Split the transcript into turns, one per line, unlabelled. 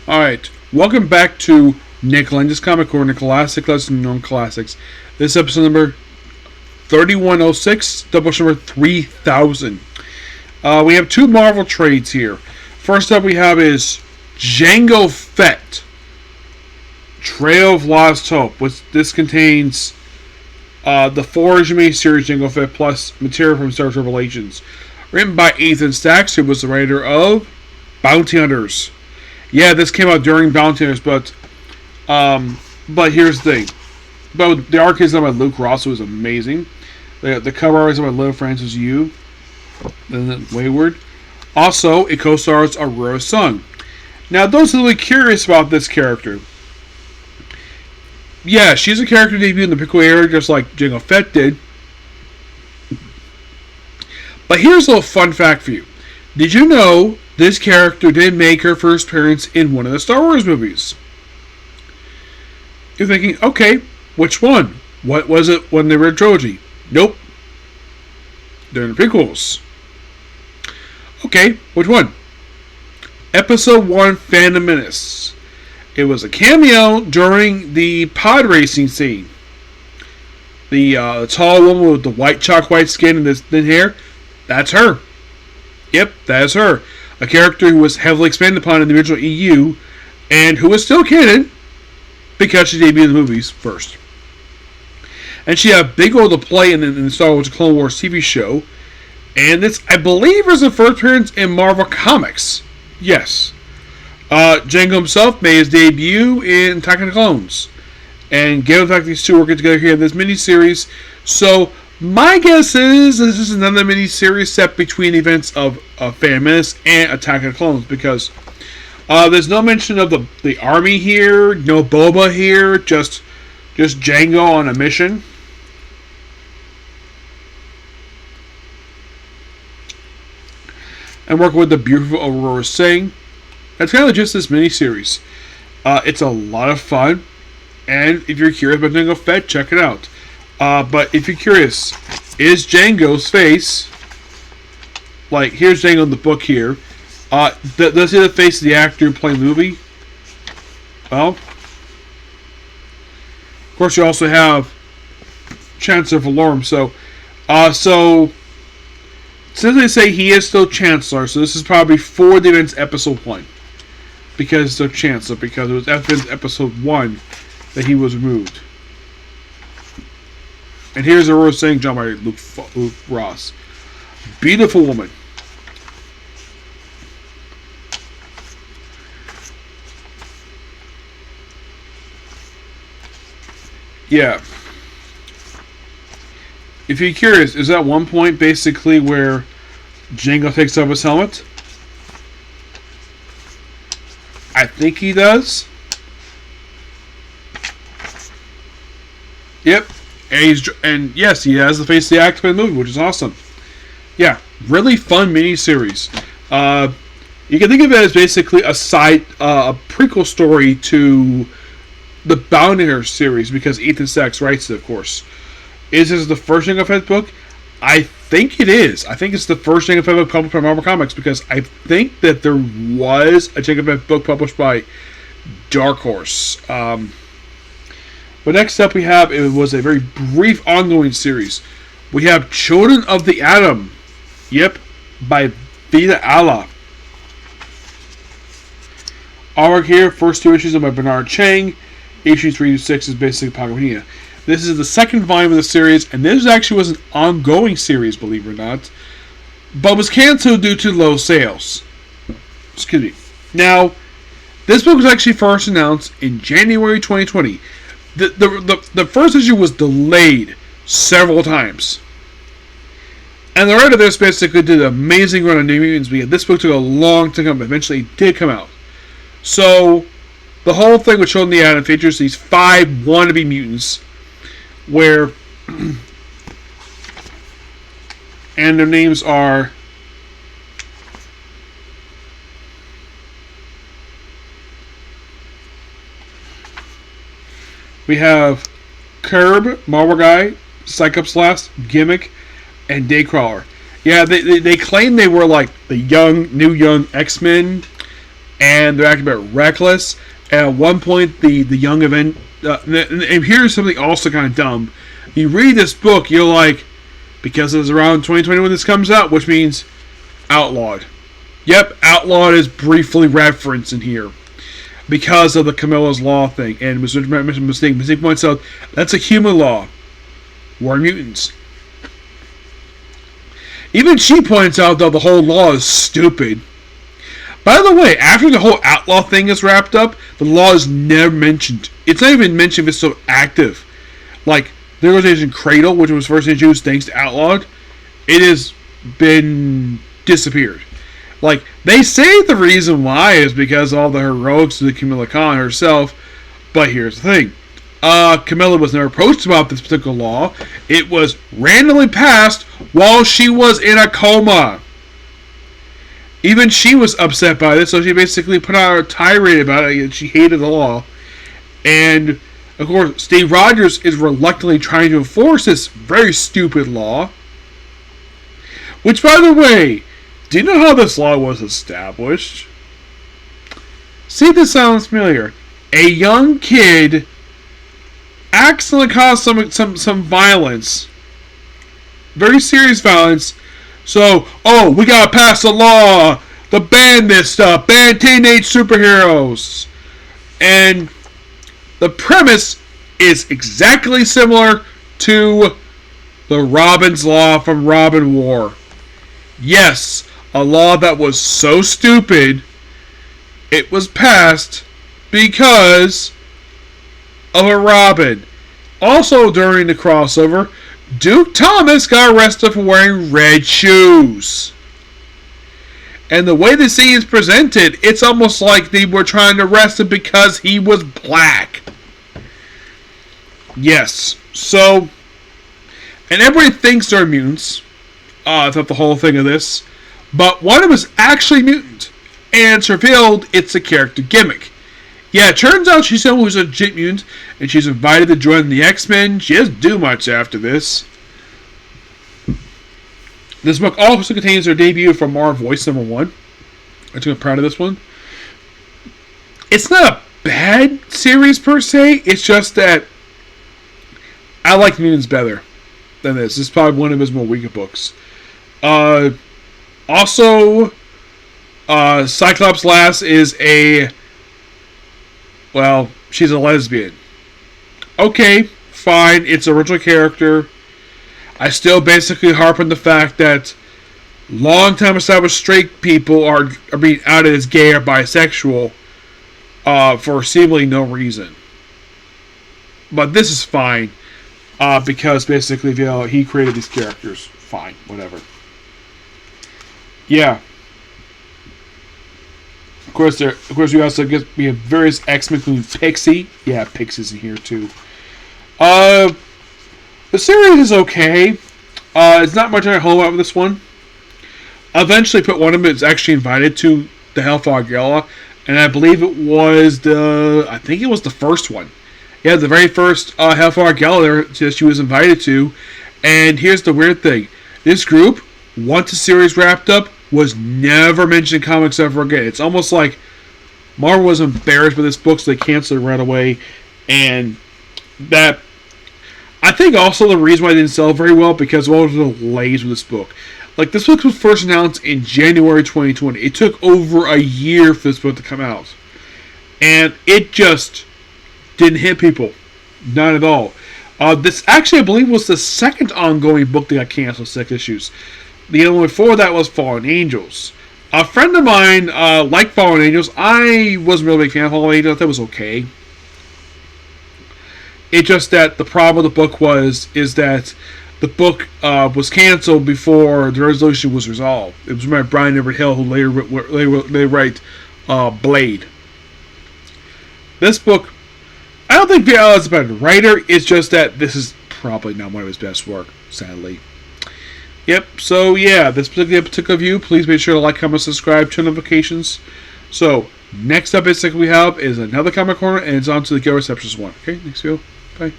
Alright, welcome back to Nick Lenz's Comic Corner, Classic Lesson Known Classics. This is episode number 3106, Doubleshot number 3000. We have two Marvel trades here. First up we have is Jango Fett, Trail of Lost Hope. This contains the Forge miniseries Jango Fett plus material from Star Wars Revelations. Written by Ethan Stacks, who was the writer of Bounty Hunters. Yeah, this came out during Bounty Hunters, but here's the thing. But the art is done by Luke Ross, who is amazing. The cover art is done by Little Francis Yu, then Wayward. Also, it co-stars Aurora Sung. Now, those who are really curious about this character, yeah, she's a character debuted in the Pickle era, just like Jango Fett did. But here's a little fun fact for you. Did you know this character did make her first appearance in one of the Star Wars movies? You're thinking, okay, which one? What was it when they were a trilogy? Nope. They're in the prequels. Okay, which one? Episode 1, Phantom Menace. It was a cameo during the pod racing scene. The tall woman with the white chalk white skin and this thin hair, that's her. Yep, that is her. A character who was heavily expanded upon in the original EU, and who is still canon because she debuted in the movies first. And she had a big role to play in the Star Wars Clone Wars TV show, and this, I believe, was the first appearance in Marvel Comics. Yes. Jango himself made his debut in Attack of the Clones. And given the fact these two working together here in this miniseries, so my guess is this is another mini-series set between events of Phantom Menace and Attack of the Clones, because there's no mention of the army here, no Boba here, just Jango on a mission. And working with the beautiful Aurora Singh. That's kind of just this mini-series. It's a lot of fun, and if you're curious about Jango Fett, check it out. But if you're curious, is Jango's face, like, here's Jango in the book here, does he have the face of the actor playing the movie? Well, of course you also have Chancellor Valorum, so since they say he is still Chancellor, so this is probably for the events episode 1, because it's still Chancellor, because it was after episode 1 that he was removed. And here's Aurora Singh, John by Luke Ross. Beautiful woman. Yeah. If you're curious, is that one point basically where Jango takes off his helmet? I think he does. Yep. And yes, he has the face of the actor in the movie, which is awesome. Yeah, really fun mini-series. You can think of it as basically a prequel story to the Bounty Hunters series, because Ethan Stacks writes it, of course. Is this the first Jango Fett book? I think it is. I think it's the first Jango Fett book published by Marvel Comics, because I think that there was a Jango Fett book published by Dark Horse. But next up we have, it was a very brief ongoing series. We have Children of the Atom. Yep, by Vita Ayala. Artwork here, first two issues are by Bernard Chang. Issue 3 to 6 is basically Pagania. This is the second volume of the series, and this actually was an ongoing series, believe it or not, but was canceled due to low sales. Excuse me. Now, this book was actually first announced in January 2020. The first issue was delayed several times. And the writer of this basically did an amazing run on New Mutants, but this book took a long time to come, but eventually it did come out. So, the whole thing with Children of the Atom features these 5 wannabe mutants, where, and their names are, we have Curb, Marble Guy, Cyclops Last, Gimmick, and Daycrawler. Yeah, they claim they were like the new young X-Men, and they're acting a bit reckless. And at one point, the young event, and here's something also kind of dumb. You read this book, you're like, because it's around 2020 when this comes out, which means outlawed. Yep, outlawed is briefly referenced in here because of the Camilla's Law thing. And Mistake points out that's a human law. We're mutants. Even she points out that the whole law is stupid. By the way, after the whole outlaw thing is wrapped up, the law is never mentioned. It's not even mentioned if it's so active. Like, the organization Cradle, which was first introduced thanks to Outlawed, it has been disappeared. Like, they say the reason why is because of all the heroics of the Camilla Khan herself, but here's the thing. Camilla was never approached about this particular law. It was randomly passed while she was in a coma. Even she was upset by this, so she basically put out a tirade about it, and she hated the law. And, of course, Steve Rogers is reluctantly trying to enforce this very stupid law. Which, by the way, do you know how this law was established? See if this sounds familiar. A young kid accidentally caused some violence. Very serious violence. So, we gotta pass a law to ban this stuff. Ban teenage superheroes. And the premise is exactly similar to the Robin's Law from Robin War. Yes, a law that was so stupid, it was passed because of a Robin. Also during the crossover, Duke Thomas got arrested for wearing red shoes. And the way the scene is presented, it's almost like they were trying to arrest him because he was black. Yes. So, and everybody thinks they're mutants. Throughout the whole thing of this. But one of them is actually mutant. And it's revealed it's a character gimmick. Yeah, it turns out she's someone who's a legit mutant, and she's invited to join the X-Men. She doesn't do much after this. This book also contains her debut from Marvel Voice #1. I'm proud of this one. It's not a bad series per se. It's just that I like mutants better than this. This is probably one of his more weaker books. Also, Cyclops Lass is she's a lesbian. Okay, fine, it's an original character. I still basically harp on the fact that long-time established straight people are being outed as gay or bisexual for seemingly no reason. But this is fine, because basically, he created these characters. Fine, whatever. Yeah. Of course, we also get various X-Men, including Pixie. Yeah, Pixie's in here too. The series is okay. It's not much I hold out with this one. I eventually put one of them. It's actually invited to the Hellfire Gala, and I believe it was the first one. Yeah, the very first Hellfire Gala that she was invited to. And here's the weird thing: this group, once the series wrapped up, was never mentioned in comics ever again. It's almost like Marvel was embarrassed by this book, so they canceled it right away. And that, I think also the reason why it didn't sell very well, because of all the delays with this book. Like, this book was first announced in January 2020. It took over a year for this book to come out. And it just didn't hit people. Not at all. This actually, I believe, was the second ongoing book that got canceled, 6 issues. The other one before that was Fallen Angels. A friend of mine liked Fallen Angels. I wasn't really a big fan of Fallen Angels. I thought it was okay. It's just that the problem with the book is that the book was canceled before the resolution was resolved. It was written by Brian Everett Hill, who later write Blade. This book, I don't think Ayala is a better writer. It's just that this is probably not one of his best work, sadly. Yep, so yeah, this particular view, please make sure to like, comment, subscribe, turn notifications. So, next up we have is another comic corner, and it's on to the Go Receptions one. Okay, next video. Bye.